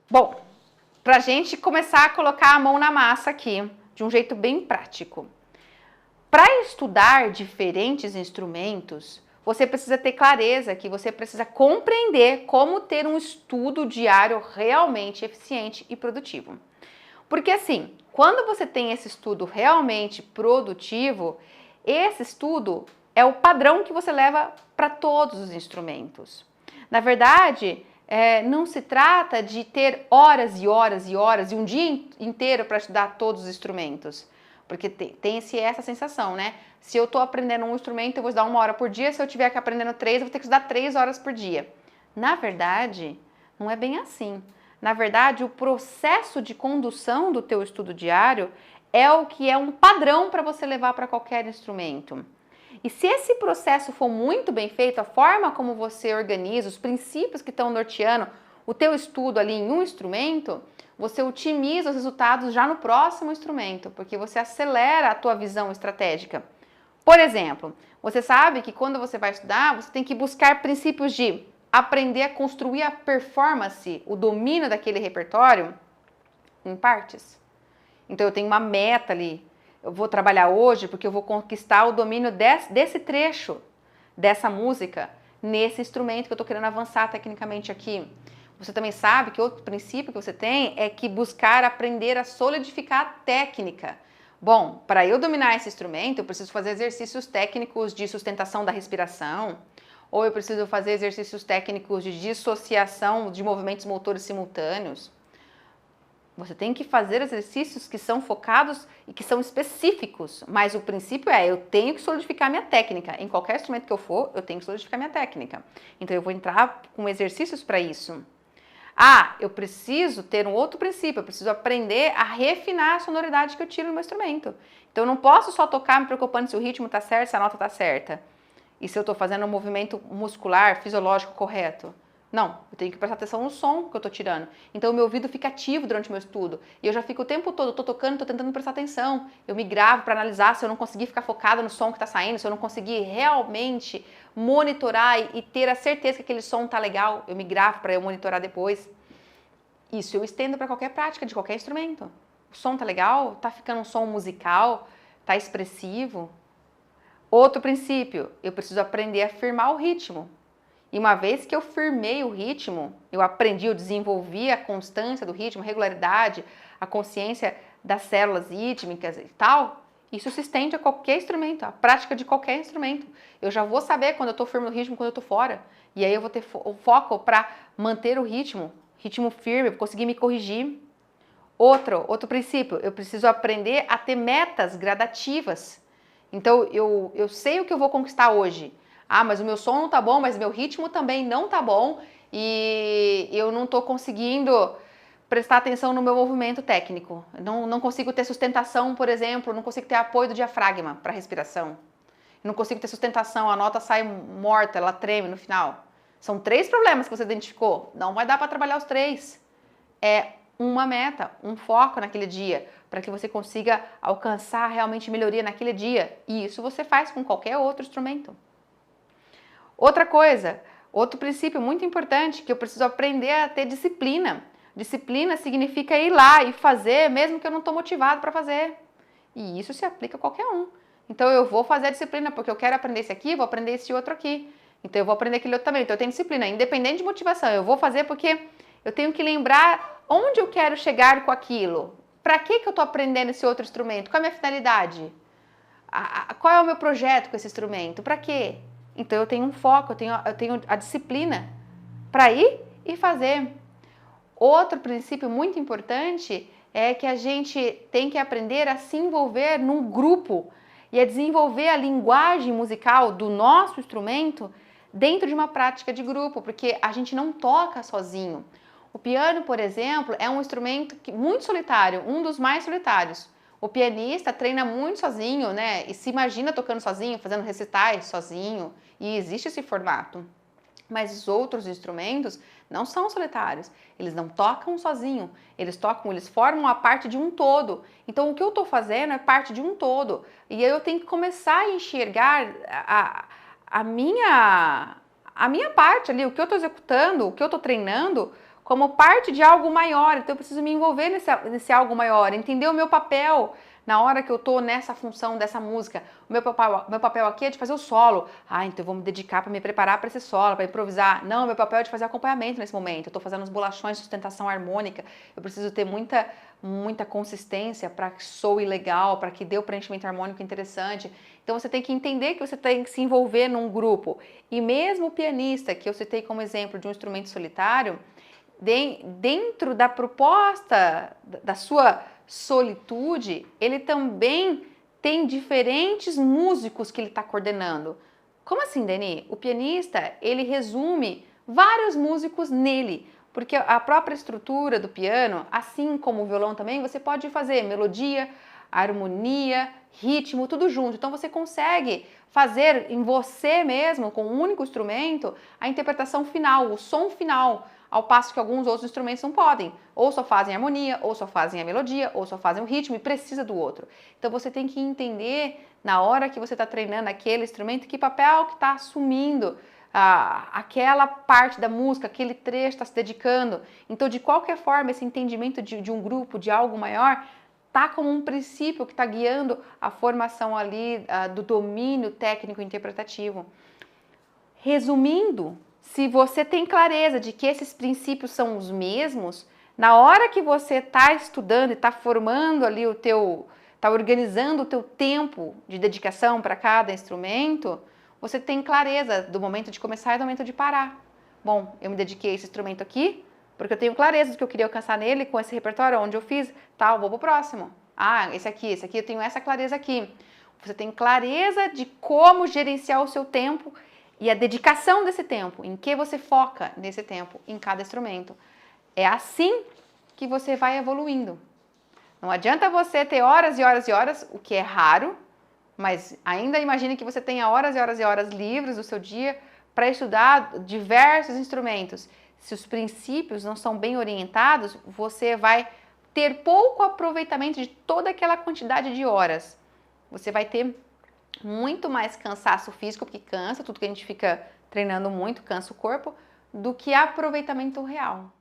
Bom, para a gente começar a colocar a mão na massa aqui, de um jeito bem prático. Para estudar diferentes instrumentos, você precisa ter clareza que você precisa compreender como ter um estudo diário realmente eficiente e produtivo. Porque assim, quando você tem esse estudo realmente produtivo, esse estudo é o padrão que você leva para todos os instrumentos. Na verdade, não se trata de ter horas e horas e horas e um dia inteiro para estudar todos os instrumentos. Porque tem-se essa sensação, né? Se eu estou aprendendo um instrumento, eu vou estudar 1 hora por dia. Se eu tiver que aprendendo 3, eu vou ter que estudar 3 horas por dia. Na verdade, não é bem assim. Na verdade, o processo de condução do teu estudo diário é o que é um padrão para você levar para qualquer instrumento. E se esse processo for muito bem feito, a forma como você organiza, os princípios que estão norteando o teu estudo ali em um instrumento, você otimiza os resultados já no próximo instrumento, porque você acelera a tua visão estratégica. Por exemplo, você sabe que quando você vai estudar, você tem que buscar princípios de aprender a construir a performance, o domínio daquele repertório em partes. Então eu tenho uma meta ali, eu vou trabalhar hoje porque eu vou conquistar o domínio desse trecho, dessa música, nesse instrumento que eu estou querendo avançar tecnicamente aqui. Você também sabe que outro princípio que você tem é que buscar aprender a solidificar a técnica. Bom, para eu dominar esse instrumento, eu preciso fazer exercícios técnicos de sustentação da respiração, ou eu preciso fazer exercícios técnicos de dissociação de movimentos motores simultâneos. Você tem que fazer exercícios que são focados e que são específicos, mas o princípio é, eu tenho que solidificar minha técnica. Em qualquer instrumento que eu for, eu tenho que solidificar minha técnica. Então eu vou entrar com exercícios para isso. Ah, eu preciso ter um outro princípio, eu preciso aprender a refinar a sonoridade que eu tiro no meu instrumento. Então eu não posso só tocar me preocupando se o ritmo está certo, se a nota está certa. E se eu estou fazendo um movimento muscular, fisiológico correto. Não, eu tenho que prestar atenção no som que eu estou tirando. Então o meu ouvido fica ativo durante o meu estudo. E eu já fico o tempo todo, estou tocando, estou tentando prestar atenção. Eu me gravo para analisar se eu não conseguir ficar focada no som que está saindo, se eu não conseguir realmente monitorar e ter a certeza que aquele som está legal, eu me gravo para eu monitorar depois. Isso eu estendo para qualquer prática de qualquer instrumento. O som está legal? Está ficando um som musical? Está expressivo? Outro princípio, eu preciso aprender a firmar o ritmo. E uma vez que eu firmei o ritmo, eu aprendi, eu desenvolvi a constância do ritmo, a regularidade, a consciência das células rítmicas e tal, isso se estende a qualquer instrumento, a prática de qualquer instrumento. Eu já vou saber quando eu estou firme no ritmo, quando eu estou fora. E aí eu vou ter o foco para manter o ritmo firme, vou conseguir me corrigir. Outro princípio, eu preciso aprender a ter metas gradativas. Então eu sei o que eu vou conquistar hoje. Ah, mas o meu som não tá bom, mas meu ritmo também não tá bom e eu não tô conseguindo prestar atenção no meu movimento técnico. Não consigo ter sustentação, por exemplo, não consigo ter apoio do diafragma para respiração. Não consigo ter sustentação, a nota sai morta, ela treme no final. São 3 problemas que você identificou. Não vai dar para trabalhar os 3. É uma meta, um foco naquele dia, para que você consiga alcançar realmente melhoria naquele dia. E isso você faz com qualquer outro instrumento. Outra coisa, outro princípio muito importante, que eu preciso aprender a ter disciplina. Disciplina significa ir lá e fazer, mesmo que eu não estou motivado para fazer. E isso se aplica a qualquer um. Então eu vou fazer a disciplina porque eu quero aprender esse aqui, vou aprender esse outro aqui. Então eu vou aprender aquele outro também. Então eu tenho disciplina, independente de motivação. Eu vou fazer porque eu tenho que lembrar onde eu quero chegar com aquilo. Para que eu estou aprendendo esse outro instrumento? Qual é a minha finalidade? Qual é o meu projeto com esse instrumento? Para quê? Então eu tenho um foco, eu tenho a disciplina para ir e fazer. Outro princípio muito importante é que a gente tem que aprender a se envolver num grupo e a desenvolver a linguagem musical do nosso instrumento dentro de uma prática de grupo, porque a gente não toca sozinho. O piano, por exemplo, é um instrumento muito solitário, um dos mais solitários. O pianista treina muito sozinho, né? E se imagina tocando sozinho, fazendo recitais sozinho, e existe esse formato. Mas os outros instrumentos não são solitários, eles não tocam sozinho, eles formam a parte de um todo. Então o que eu estou fazendo é parte de um todo. E aí eu tenho que começar a enxergar a minha parte ali, o que eu estou executando, o que eu estou treinando, como parte de algo maior. Então eu preciso me envolver nesse algo maior, entender o meu papel na hora que eu tô nessa função dessa música. O meu papel aqui é de fazer o solo. Ah, então eu vou me dedicar para me preparar para esse solo, para improvisar. Não, meu papel é de fazer acompanhamento nesse momento. Eu tô fazendo os bolachões de sustentação harmônica. Eu preciso ter muita consistência para que soe legal, para que dê o preenchimento harmônico interessante. Então você tem que entender que você tem que se envolver num grupo. E mesmo o pianista, que eu citei como exemplo de um instrumento solitário, dentro da proposta da sua solitude, ele também tem diferentes músicos que ele está coordenando. Como assim, Dani? O pianista, ele resume vários músicos nele, porque a própria estrutura do piano, assim como o violão também, você pode fazer melodia, harmonia, ritmo, tudo junto. Então você consegue fazer em você mesmo, com um único instrumento, a interpretação final, o som final, ao passo que alguns outros instrumentos não podem. Ou só fazem a harmonia, ou só fazem a melodia, ou só fazem o ritmo e precisa do outro. Então você tem que entender, na hora que você está treinando aquele instrumento, que papel que está assumindo aquela parte da música, aquele trecho está se dedicando. Então, de qualquer forma, esse entendimento de um grupo, de algo maior, tá como um princípio que está guiando a formação ali do domínio técnico interpretativo. Resumindo, se você tem clareza de que esses princípios são os mesmos, na hora que você está estudando e está formando ali está organizando o teu tempo de dedicação para cada instrumento, você tem clareza do momento de começar e do momento de parar. Bom, eu me dediquei a esse instrumento aqui, porque eu tenho clareza do que eu queria alcançar nele com esse repertório, onde eu fiz, tal, vou pro próximo. Ah, esse aqui, eu tenho essa clareza aqui. Você tem clareza de como gerenciar o seu tempo e a dedicação desse tempo, em que você foca nesse tempo, em cada instrumento. É assim que você vai evoluindo. Não adianta você ter horas e horas e horas, o que é raro, mas ainda imagine que você tenha horas e horas e horas livres do seu dia para estudar diversos instrumentos. Se os princípios não são bem orientados, você vai ter pouco aproveitamento de toda aquela quantidade de horas. Você vai ter muito mais cansaço físico, porque cansa, tudo que a gente fica treinando muito, cansa o corpo, do que aproveitamento real.